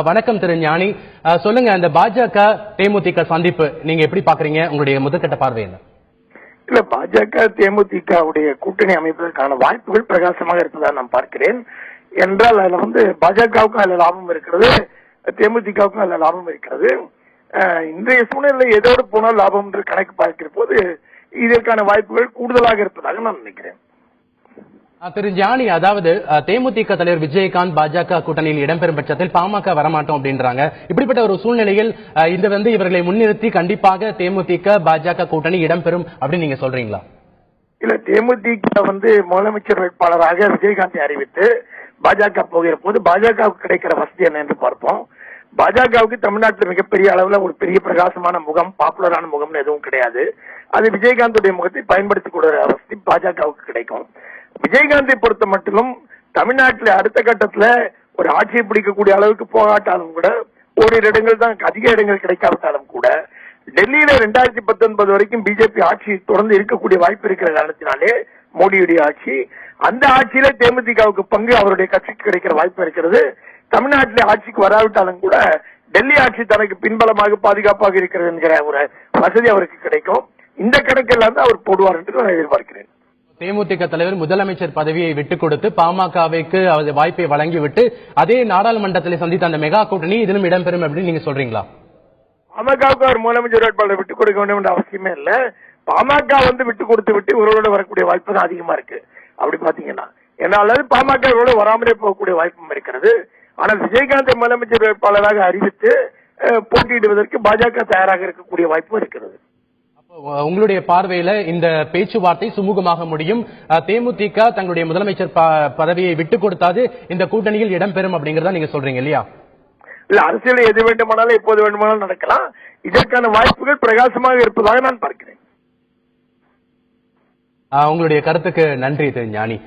வணக்கம் திரு ஞானி. சொல்லுங்க, அந்த பாஜக தேமுதிக சந்திப்பு நீங்க எப்படி பாக்குறீங்க? உங்களுடைய முதற்கட்ட பார்வை என்ன? இல்ல, பாஜக தேமுதிகவுடைய கூட்டணி அமைப்பதற்கான வாய்ப்புகள் பிரகாசமாக இருப்பதாக நான் பார்க்கிறேன். என்றால் அதுல பாஜகவுக்கும் அதுல லாபம் இருக்கிறது, தேமுதிகவுக்கும் அதுல லாபம் இருக்கிறது. இன்றைய சூழ்நிலை எதோடு போனால் லாபம் என்று கணக்கு பார்க்கிற போது இதற்கான வாய்ப்புகள் கூடுதலாக இருப்பதாக நான் நினைக்கிறேன். திரு ஞானி, அதாவது தேமுதிக தலைவர் விஜயகாந்த் பாஜக கூட்டணியில் இடம்பெறும் பட்சத்தில் பாமக வரமாட்டோம் அப்படின்றாங்க. இப்படிப்பட்ட ஒரு சூழ்நிலையில் இவர்களை முன்னிறுத்தி கண்டிப்பாக தேமுதிக பாஜக கூட்டணி இடம்பெறும் அப்படின்னு நீங்க சொல்றீங்களா? இல்ல, தேமுதிக முதலமைச்சர் வேட்பாளராக விஜயகாந்தை அறிவித்து பாஜக போகிற போது பாஜகவுக்கு கிடைக்கிற வசதி என்ன என்று பார்ப்போம். பாஜகவுக்கு தமிழ்நாட்டில் மிகப்பெரிய அளவுல ஒரு பெரிய பிரகாசமான முகம், பாப்புலரான முகம்னு எதுவும் கிடையாது. அது விஜயகாந்துடைய முகத்தை பயன்படுத்திக் கொள்கிற வசதி பாஜகவுக்கு கிடைக்கும். விஜயகாந்தை பொறுத்த மட்டிலும் தமிழ்நாட்டில் அடுத்த கட்டத்துல ஒரு ஆட்சியை பிடிக்கக்கூடிய அளவுக்கு போகாட்டாலும் கூட, ஓரிரு இடங்கள் தான், அதிக இடங்கள் கிடைக்காவிட்டாலும் கூட, டெல்லியில 2019 வரைக்கும் பிஜேபி ஆட்சி தொடர்ந்து இருக்கக்கூடிய வாய்ப்பு இருக்கிற காரணத்தினாலே மோடியுடைய ஆட்சி, அந்த ஆட்சியில தேமுதிகவுக்கு பங்கு அவருடைய கட்சிக்கு கிடைக்கிற வாய்ப்பு இருக்கிறது. தமிழ்நாட்டில் ஆட்சிக்கு வராவிட்டாலும் கூட டெல்லி ஆட்சி தனக்கு பின்பலமாக பாதுகாப்பாக இருக்கிறது என்கிற ஒரு வசதி அவருக்கு கிடைக்கும். இந்த கணக்கெல்லாம் தான் அவர் போடுவார் என்று நான் எதிர்பார்க்கிறேன். தேமுதிக தலைவர் முதலமைச்சர் பதவியை விட்டுக் கொடுத்து பாமகவுக்கு வாய்ப்பை வழங்கிவிட்டு அதே நாடாளுமன்றத்தில் சந்தித்த அந்த மெகா கூட்டணி இதிலும் இடம்பெறும் அப்படின்னு நீங்க சொல்றீங்களா? பாமகவுக்கு அவர் முதலமைச்சர் வேட்பாளரை விட்டுக் கொடுக்க வேண்டும் என்ற அவசியமே இல்ல. பாமக விட்டுக் கொடுத்து விட்டு இவரோட வரக்கூடிய வாய்ப்பு தான் அதிகமா இருக்கு. அப்படி பாத்தீங்கன்னா ஏன்னா, அல்லது பாமக வராமலே போகக்கூடிய வாய்ப்பும் இருக்கிறது. ஆனால் விஜயகாந்தை முதலமைச்சர் வேட்பாளராக அறிவித்து போட்டியிடுவதற்கு பாஜக தயாராக இருக்கக்கூடிய வாய்ப்பும் இருக்கிறது. உங்களுடைய பார்வையில இந்த பேச்சுவார்த்தை சுமூகமாக முடியும், தேமுதிக தங்களுடைய முதலமைச்சர் பதவியை விட்டுக் கொடுத்தாது இந்த கூட்டணியில் இடம்பெறும் அப்படிங்கறத நீங்க சொல்றீங்க இல்லையா? இல்ல, அரசியல் எது வேண்டுமானாலும் எப்போது வேண்டுமானாலும் நடக்கலாம். இதற்கான வாய்ப்புகள் பிரகாசமாக இருப்பதாக நான் பார்க்கிறேன். உங்களுடைய கருத்துக்கு நன்றி திரு ஞானி.